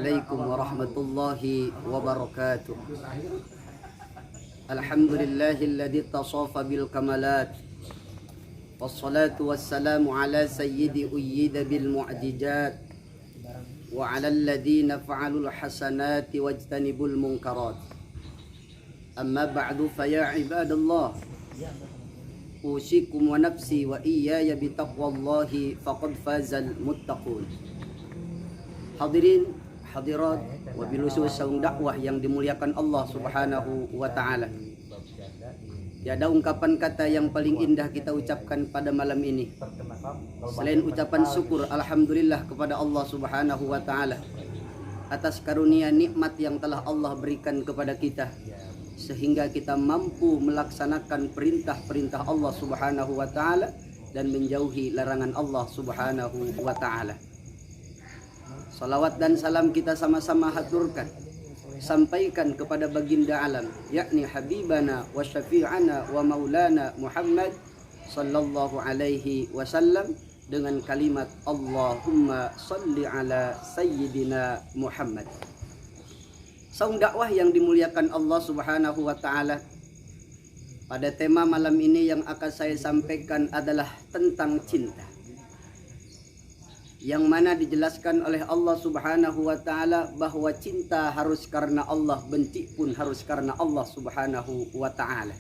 عليكم ورحمة الله وبركاته. الحمد لله الذي اتصف بالكمالات، والصلاة والسلام على سيد أيد بالمعجزات، وعلى الذين فعلوا الحسنات واجتنبوا المنكرات. أما بعد فيا عباد الله، أوصيكم ونفسي وإياي بتقوى الله فقد فاز المتقون. Hadirin, hadirat, wabil khusus saung dakwah yang dimuliakan Allah Subhanahu wa taala. Tiada ungkapan kata yang paling indah kita ucapkan pada malam ini selain ucapan syukur alhamdulillah kepada Allah Subhanahu wa taala atas karunia nikmat yang telah Allah berikan kepada kita sehingga kita mampu melaksanakan perintah-perintah Allah Subhanahu wa taala dan menjauhi larangan Allah Subhanahu wa taala. Salawat dan salam kita sama-sama haturkan, sampaikan kepada baginda alam, yakni habibana wa syafi'ana wa maulana Muhammad sallallahu alaihi wasallam dengan kalimat Allahumma salli ala sayyidina Muhammad. Saung dakwah yang dimuliakan Allah Subhanahu wa taala, pada tema malam ini yang akan saya sampaikan adalah tentang cinta, yang mana dijelaskan oleh Allah Subhanahu wa taala bahwa cinta harus karena Allah, benci pun harus karena Allah Subhanahu wa taala.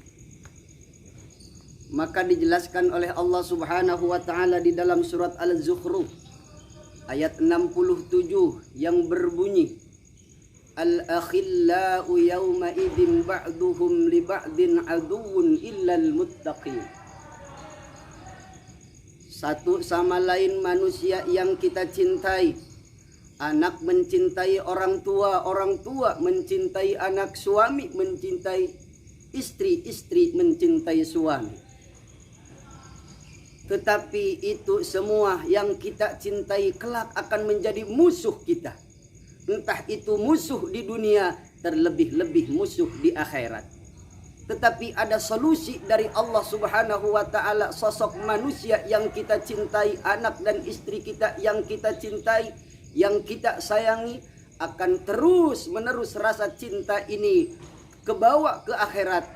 Maka dijelaskan oleh Allah Subhanahu wa taala di dalam surat Al-Zukhruf ayat 67 yang berbunyi Al-akhillau yawma idzin ba'duhum li ba'din aduwwun illal muttaqin. Satu sama lain manusia yang kita cintai. Anak mencintai orang tua mencintai anak, suami mencintai istri, istri mencintai suami. Tetapi itu semua yang kita cintai kelak akan menjadi musuh kita. Entah itu musuh di dunia, terlebih-lebih musuh di akhirat. Tetapi ada solusi dari Allah Subhanahu wa taala, sosok manusia yang kita cintai, anak dan istri kita yang kita cintai, yang kita sayangi, akan terus menerus rasa cinta ini kebawa ke akhirat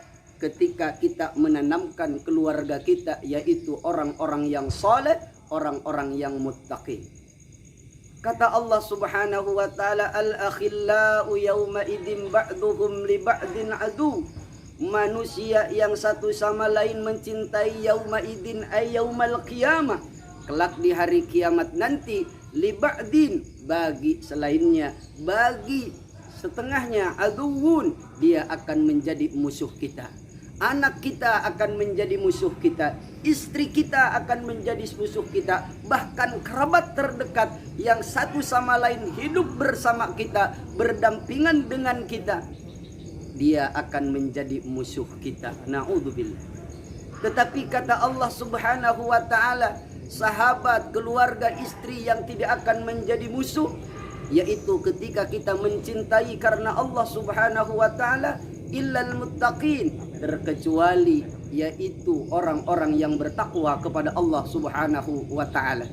ketika kita menanamkan keluarga kita, yaitu orang-orang yang saleh, orang-orang yang muttaqin. Kata Allah Subhanahu wa taala, al-akhillau yawma idzin ba'duhum li ba'din adu. Manusia yang satu sama lain mencintai yauma idin ay yaumal qiyamah, kelak di hari kiamat nanti, li ba'din bagi selainnya, bagi setengahnya, aduwun dia akan menjadi musuh kita. Anak kita akan menjadi musuh kita, istri kita akan menjadi musuh kita, bahkan kerabat terdekat yang satu sama lain hidup bersama kita, berdampingan dengan kita, dia akan menjadi musuh kita. Na'udzubillah. Tetapi kata Allah Subhanahu wa taala, sahabat, keluarga, istri yang tidak akan menjadi musuh, yaitu ketika kita mencintai karena Allah Subhanahu wa taala, illal muttaqin, terkecuali yaitu orang-orang yang bertakwa kepada Allah Subhanahu wa taala.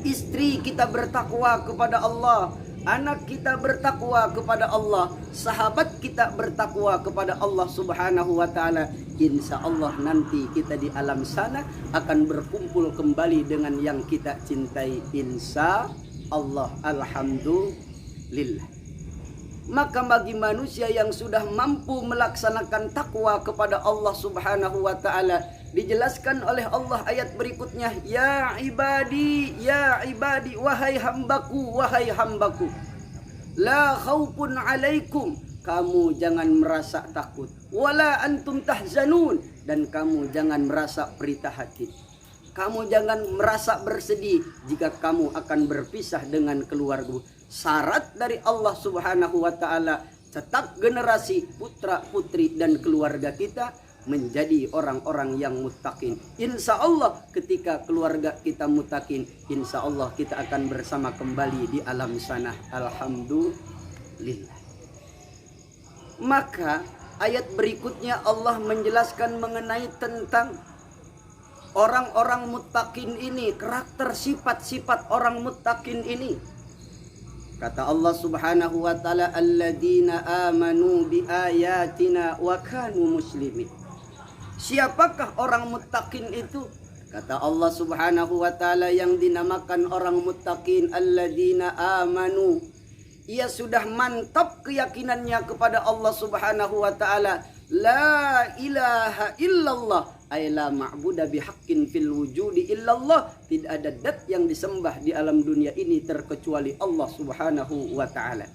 Istri kita bertakwa kepada Allah, anak kita bertakwa kepada Allah, sahabat kita bertakwa kepada Allah Subhanahu wa taala. Insya Allah nanti kita di alam sana akan berkumpul kembali dengan yang kita cintai, insya Allah. Alhamdulillah. Maka bagi manusia yang sudah mampu melaksanakan takwa kepada Allah Subhanahu wa taala, dijelaskan oleh Allah ayat berikutnya, ya ibadi, wahai hambaku, la khaufun alaikum, kamu jangan merasa takut, wala antum tahzanun, dan kamu jangan merasa perih hati. Kamu jangan merasa bersedih jika kamu akan berpisah dengan keluarga. Syarat dari Allah Subhanahu wa taala, cetak generasi putra putri dan keluarga kita menjadi orang-orang yang muttaqin. Insya Allah ketika keluarga kita muttaqin, insya Allah kita akan bersama kembali di alam sana. Alhamdulillah. Maka ayat berikutnya Allah menjelaskan mengenai tentang orang-orang muttaqin ini, karakter sifat-sifat orang muttaqin ini. Kata Allah Subhanahu wa taala, alladzina amanu bi ayatina wa kanu muslimin. Siapakah orang muttaqin itu? Kata Allah Subhanahu wa taala, yang dinamakan orang muttaqin alladzina amanu. Ia sudah mantap keyakinannya kepada Allah Subhanahu wa taala. La ilaha illallah, ay la ma'budu bihaqqin fil wujudi illallah. Tidak ada zat yang disembah di alam dunia ini terkecuali Allah Subhanahu wa taala.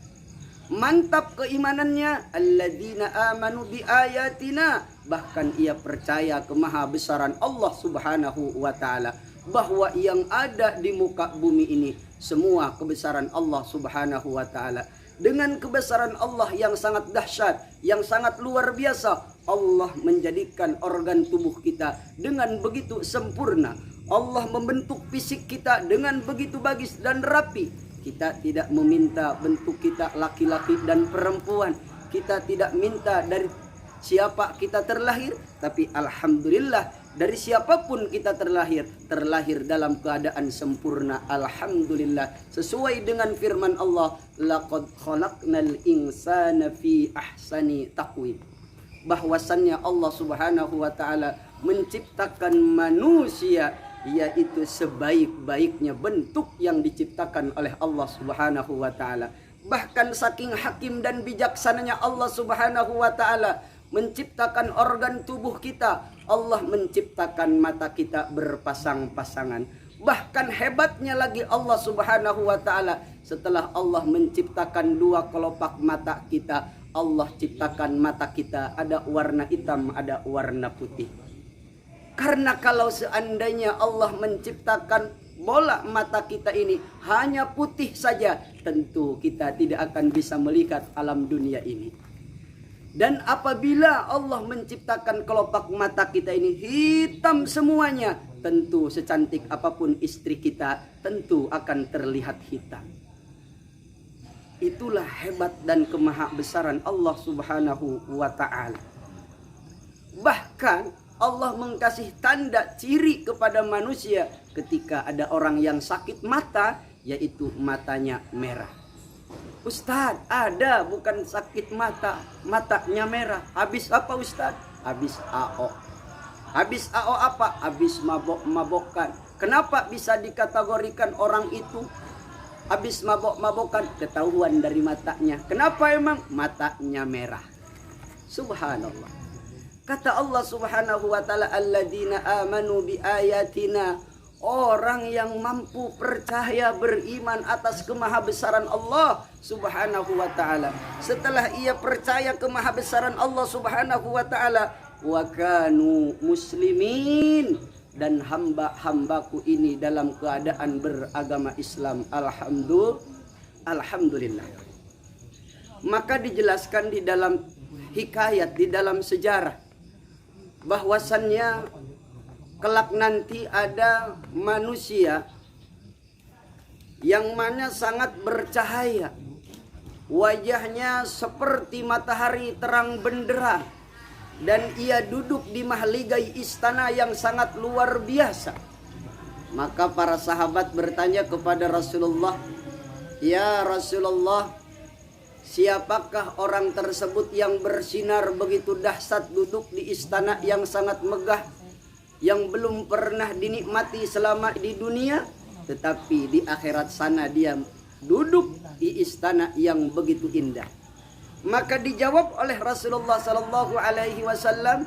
Mantap keimanannya, alladzina amanu bi ayatina, bahkan ia percaya kemahabesaran Allah Subhanahu wa taala, bahwa yang ada di muka bumi ini semua kebesaran Allah Subhanahu wa taala. Dengan kebesaran Allah yang sangat dahsyat, yang sangat luar biasa, Allah menjadikan organ tubuh kita dengan begitu sempurna. Allah membentuk fisik kita dengan begitu bagus dan rapi. Kita tidak meminta bentuk kita laki-laki dan perempuan. Kita tidak minta dari siapa kita terlahir, tapi alhamdulillah dari siapapun kita terlahir dalam keadaan sempurna. Alhamdulillah, sesuai dengan firman Allah, laqad khalaqnal insana fi ahsani taqwim. Bahwasannya Allah Subhanahu wa taala menciptakan manusia, yaitu sebaik-baiknya bentuk yang diciptakan oleh Allah Subhanahu wa taala. Bahkan saking hakim dan bijaksananya Allah Subhanahu wa taala menciptakan organ tubuh kita. Allah menciptakan mata kita berpasang-pasangan. Bahkan hebatnya lagi Allah Subhanahu wa taala, setelah Allah menciptakan dua kelopak mata kita, Allah ciptakan mata kita ada warna hitam, ada warna putih. Karena kalau seandainya Allah menciptakan bola mata kita ini hanya putih saja, tentu kita tidak akan bisa melihat alam dunia ini. Dan apabila Allah menciptakan kelopak mata kita ini hitam semuanya, tentu secantik apapun istri kita tentu akan terlihat hitam. Itulah hebat dan kemahabesaran Allah Subhanahu wa ta'ala. Bahkan Allah mengkasih tanda ciri kepada manusia ketika ada orang yang sakit mata, yaitu matanya merah. Ustaz, ada bukan sakit mata, matanya merah. Habis apa Ustaz? Habis AO. Habis AO apa? Habis mabok-mabokan. Kenapa bisa dikategorikan orang itu habis mabok-mabokan? Ketahuan dari matanya. Kenapa emang? Matanya merah. Subhanallah. Kata Allah Subhanahu wa taala, alladzina amanu bi ayatina. Orang yang mampu percaya beriman atas kemahabesaran Allah Subhanahu wa ta'ala. Setelah ia percaya kemahabesaran Allah Subhanahu wa ta'ala, wa kanu muslimin, dan hamba-hambaku ini dalam keadaan beragama Islam. Alhamdulillah. Maka dijelaskan di dalam hikayat, di dalam sejarah, bahwasannya kelak nanti ada manusia yang mana sangat bercahaya, wajahnya seperti matahari terang benderang, dan ia duduk di mahligai istana yang sangat luar biasa. Maka para sahabat bertanya kepada Rasulullah, ya Rasulullah, siapakah orang tersebut yang bersinar begitu dahsyat duduk di istana yang sangat megah, yang belum pernah dinikmati selama di dunia, tetapi di akhirat sana dia duduk di istana yang begitu indah. Maka dijawab oleh Rasulullah sallallahu alaihi wasallam,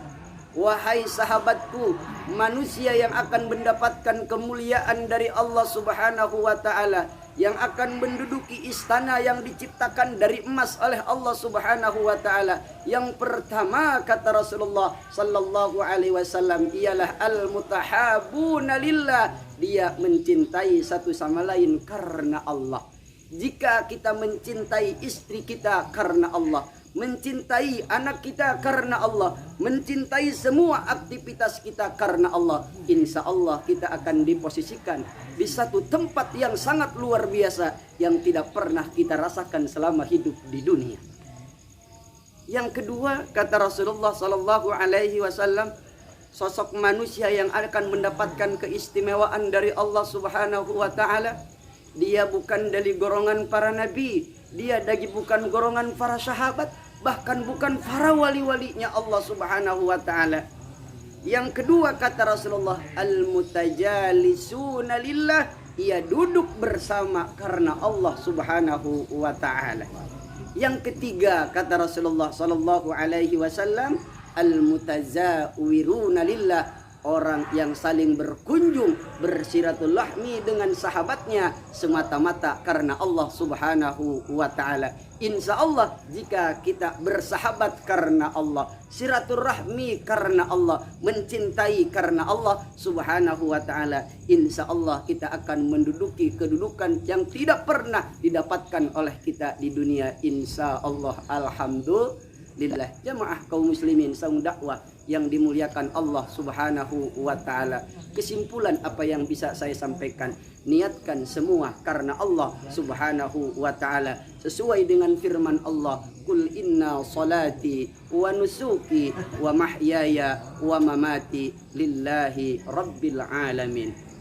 wahai sahabatku, manusia yang akan mendapatkan kemuliaan dari Allah Subhanahu wa taala, yang akan menduduki istana yang diciptakan dari emas oleh Allah Subhanahu wa taala, yang pertama kata Rasulullah sallallahu alaihi wasallam ialah al-mutahabuna lillah, dia mencintai satu sama lain karena Allah. Jika kita mencintai istri kita karena Allah, mencintai anak kita karena Allah, mencintai semua aktivitas kita karena Allah, insya Allah kita akan diposisikan di satu tempat yang sangat luar biasa yang tidak pernah kita rasakan selama hidup di dunia. Yang kedua, kata Rasulullah sallallahu alaihi wasallam, sosok manusia yang akan mendapatkan keistimewaan dari Allah Subhanahu wa taala Dia bukan dari golongan para nabi, dia bukan golongan para sahabat, bahkan bukan para wali-walinya Allah Subhanahu wa taala. Yang kedua kata Rasulullah, al-mutajalisuna lillah, ia duduk bersama karena Allah Subhanahu wa taala. Yang ketiga kata Rasulullah sallallahu alaihi wasallam, al-mutazawiruna lillah, orang yang saling berkunjung bersiraturahmi dengan sahabatnya semata-mata karena Allah Subhanahu wa taala. Insya Allah jika kita bersahabat karena Allah, silaturahmi karena Allah, mencintai karena Allah Subhanahu wa taala, insya Allah kita akan menduduki kedudukan yang tidak pernah didapatkan oleh kita di dunia, insya Allah. Alhamdulillah. Jamaah kaum muslimin saung dakwah yang dimuliakan Allah Subhanahu wa taala. Kesimpulan apa yang bisa saya sampaikan, niatkan semua karena Allah Subhanahu wa taala sesuai dengan firman Allah, qul inna salati wa nusuki wa mahyaya wa mamati lillahi rabbil alamin.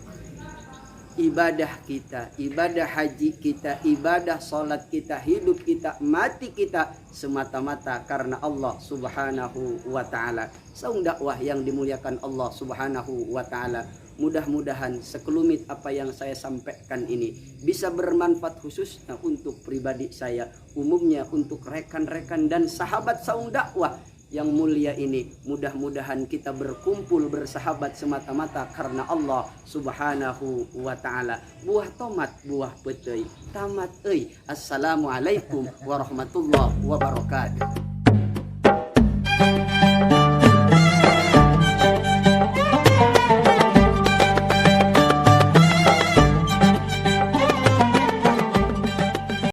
Ibadah kita, ibadah haji kita, ibadah salat kita, hidup kita, mati kita semata-mata karena Allah Subhanahu wa taala. Saung dakwah yang dimuliakan Allah Subhanahu wa taala. Mudah-mudahan sekelumit apa yang saya sampaikan ini bisa bermanfaat khususnya untuk pribadi saya, umumnya untuk rekan-rekan dan sahabat saung dakwah yang mulia ini. Mudah-mudahan kita berkumpul bersahabat semata-mata karena Allah Subhanahu wa taala. Buah tomat, buah petei, tamat euy. Assalamualaikum warahmatullahi wabarakatuh.